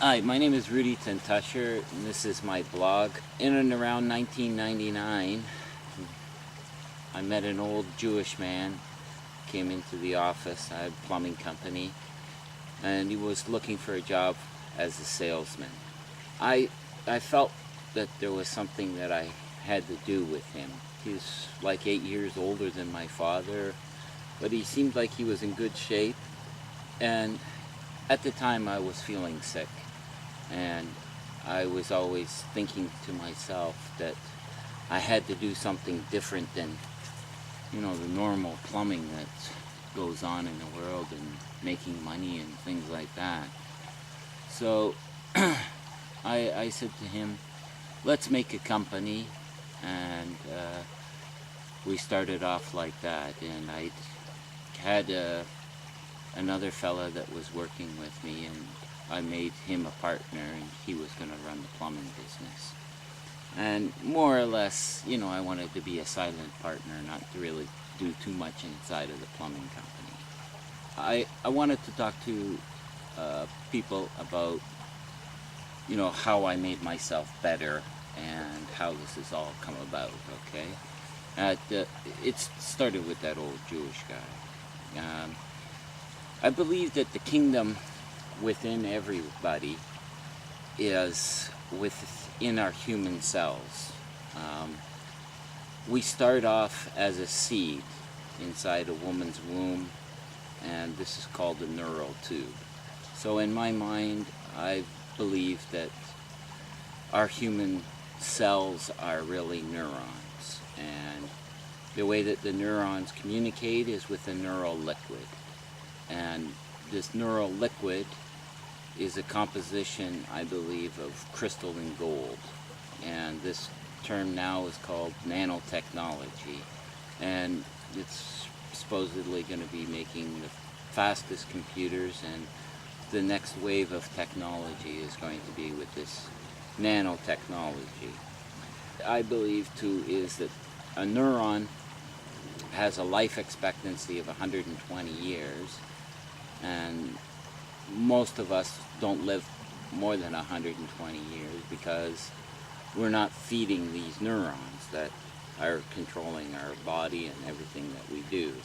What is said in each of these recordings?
Hi, my name is ten-Tusscher, and this is my blog. In and around 1999, I met an old Jewish man, came into the office. I had a plumbing company, and he was looking for a job as a salesman. I felt that there was something that I had to do with him. He's like 8 years older than my father, but he seemed like he was in good shape, and at the time I was feeling sick. And I was always thinking to myself that I had to do something different than, the normal plumbing that goes on in the world and making money and things like that. So I said to him, let's make a company, and we started off like that. And I had another fella that was working with me, and I made him a partner, and he was going to run the plumbing business. And more or less, I wanted to be a silent partner, not to really do too much inside of the plumbing company. I wanted to talk to people about, how I made myself better and how this has all come about, okay? It started with that old Jewish guy. I believe that the kingdom within everybody is within our human cells. We start off as a seed inside a woman's womb, and this is called the neural tube. So in my mind, I believe that our human cells are really neurons, and the way that the neurons communicate is with a neural liquid. And this neural liquid is a composition, I believe, of crystal and gold. And this term now is called nanotechnology. And it's supposedly going to be making the fastest computers, and the next wave of technology is going to be with this nanotechnology. I believe, too, is that a neuron has a life expectancy of 120 years, and most of us don't live more than 120 years because we're not feeding these neurons that are controlling our body and everything that we do.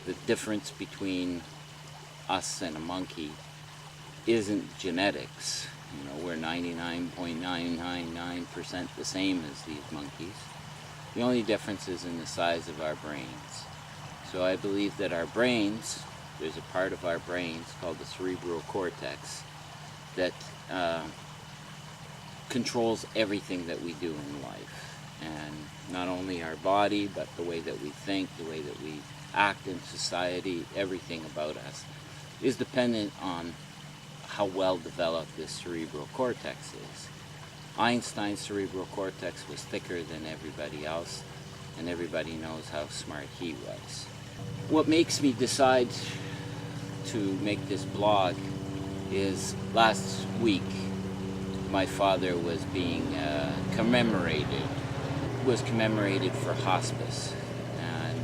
The difference between us and a monkey isn't genetics. We're 99.999% the same as these monkeys. The only difference is in the size of our brains. So I believe that our brains, there's a part of our brains called the cerebral cortex that controls everything that we do in life. And not only our body, but the way that we think, the way that we act in society, everything about us is dependent on how well developed this cerebral cortex is. Einstein's cerebral cortex was thicker than everybody else, and everybody knows how smart he was. What makes me decide to make this blog is last week my father was being commemorated for hospice, and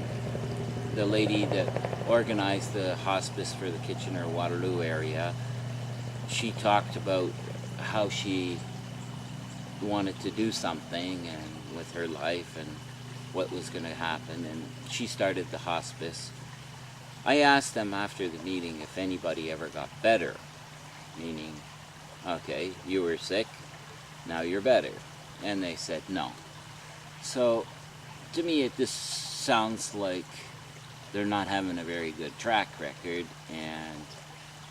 the lady that organized the hospice for the Kitchener-Waterloo area, she talked about how she wanted to do something and with her life and what was going to happen, and she started the hospice. I asked them after the meeting if anybody ever got better, meaning, okay, you were sick, now you're better. And they said no. So to me it just sounds like they're not having a very good track record, and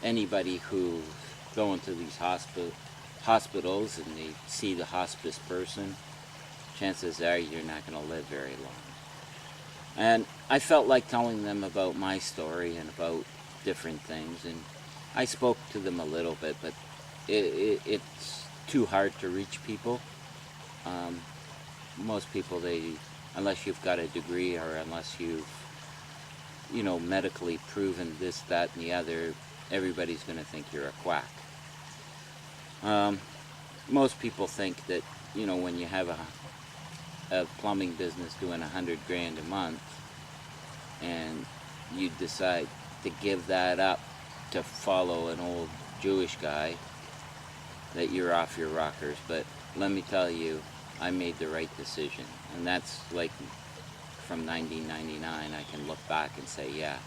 anybody who go into these hospitals and they see the hospice person, chances are you're not going to live very long. And I felt like telling them about my story and about different things, and I spoke to them a little bit, but it's too hard to reach people. Most people, unless you've got a degree or unless you've, medically proven this, that, and the other, everybody's going to think you're a quack. Most people think that, when you have a plumbing business doing $100,000 a month, and you decide to give that up to follow an old Jewish guy, that you're off your rockers, but let me tell you, I made the right decision. And that's like from 1999, I can look back and say, yeah.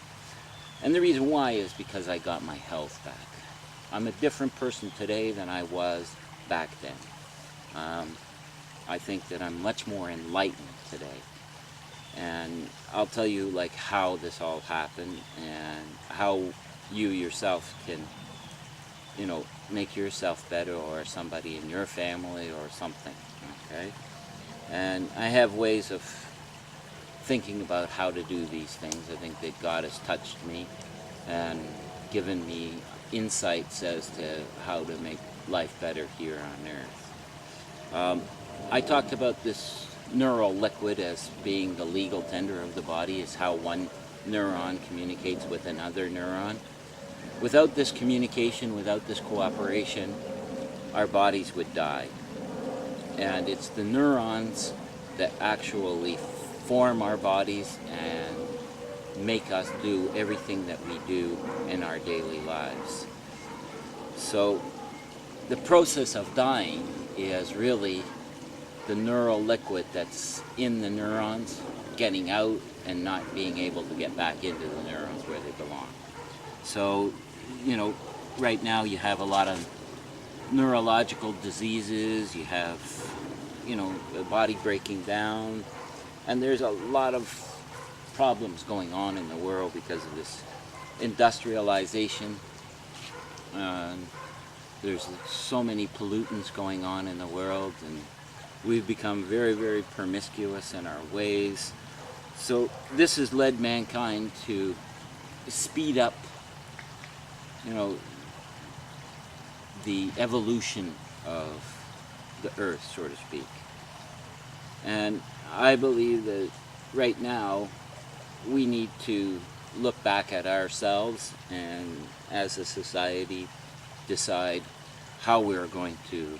And the reason why is because I got my health back. I'm a different person today than I was back then. I think that I'm much more enlightened today. And I'll tell you like how this all happened and how you yourself can, you know, make yourself better, or somebody in your family or something, okay? And I have ways of thinking about how to do these things. I think that God has touched me and given me insights as to how to make life better here on earth. I talked about this neural liquid as being the legal tender of the body, is how one neuron communicates with another neuron. Without this communication, without this cooperation, our bodies would die. And it's the neurons that actually form our bodies and make us do everything that we do in our daily lives. So the process of dying is really the neural liquid that's in the neurons getting out and not being able to get back into the neurons where they belong. So, you know, right now you have a lot of neurological diseases, you have, you know, the body breaking down, and there's a lot of problems going on in the world because of this industrialization. There's so many pollutants going on in the world, and we've become very, very promiscuous in our ways. So this has led mankind to speed up, you know, the evolution of the earth, so to speak. And I believe that right now we need to look back at ourselves and as a society decide how we're going to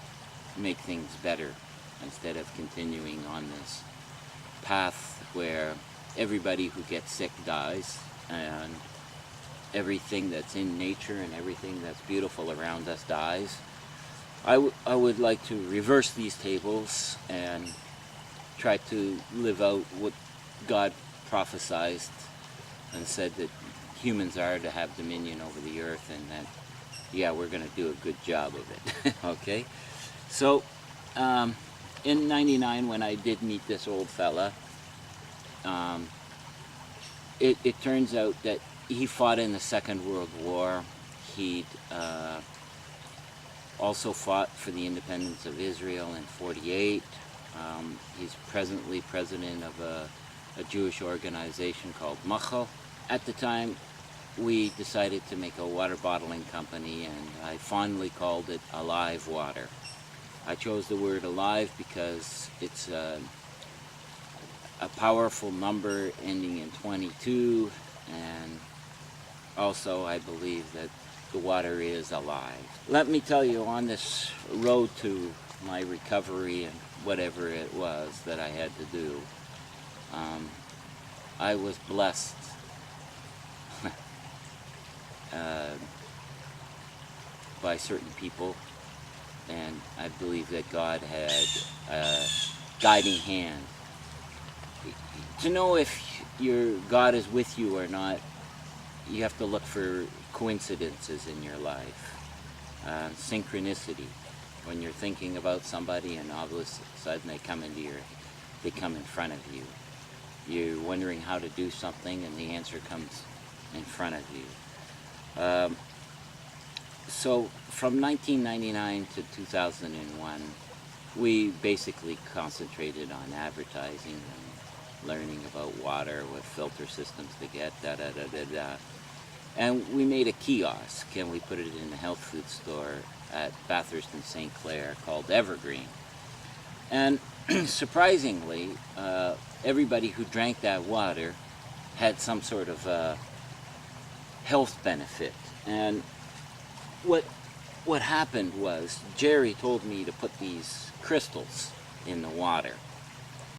make things better, instead of continuing on this path where everybody who gets sick dies and everything that's in nature and everything that's beautiful around us dies. I would like to reverse these tables and try to live out what God prophesied and said that humans are to have dominion over the earth, and that, yeah, we're going to do a good job of it. Okay? So, in '99, when I did meet this old fella, it turns out that he fought in the Second World War. He'd also fought for the independence of Israel in '48. He's presently president of a Jewish organization called Machal. At the time, we decided to make a water bottling company, and I fondly called it Alive Water. I chose the word alive because it's a powerful number ending in 22, and also I believe that the water is alive. Let me tell you, on this road to my recovery and whatever it was that I had to do, I was blessed by certain people, and I believe that God had a guiding hand. To know if your God is with you or not, you have to look for coincidences in your life, synchronicity. When you're thinking about somebody and all of a sudden they come in front of you. You're wondering how to do something and the answer comes in front of you. So from 1999 to 2001, we basically concentrated on advertising and learning about water, what filter systems to get, da-da-da-da-da. And we made a kiosk, and we put it in a health food store at Bathurst and St. Clair called Evergreen. And surprisingly, everybody who drank that water had some sort of health benefit. And what happened was, Jerry told me to put these crystals in the water.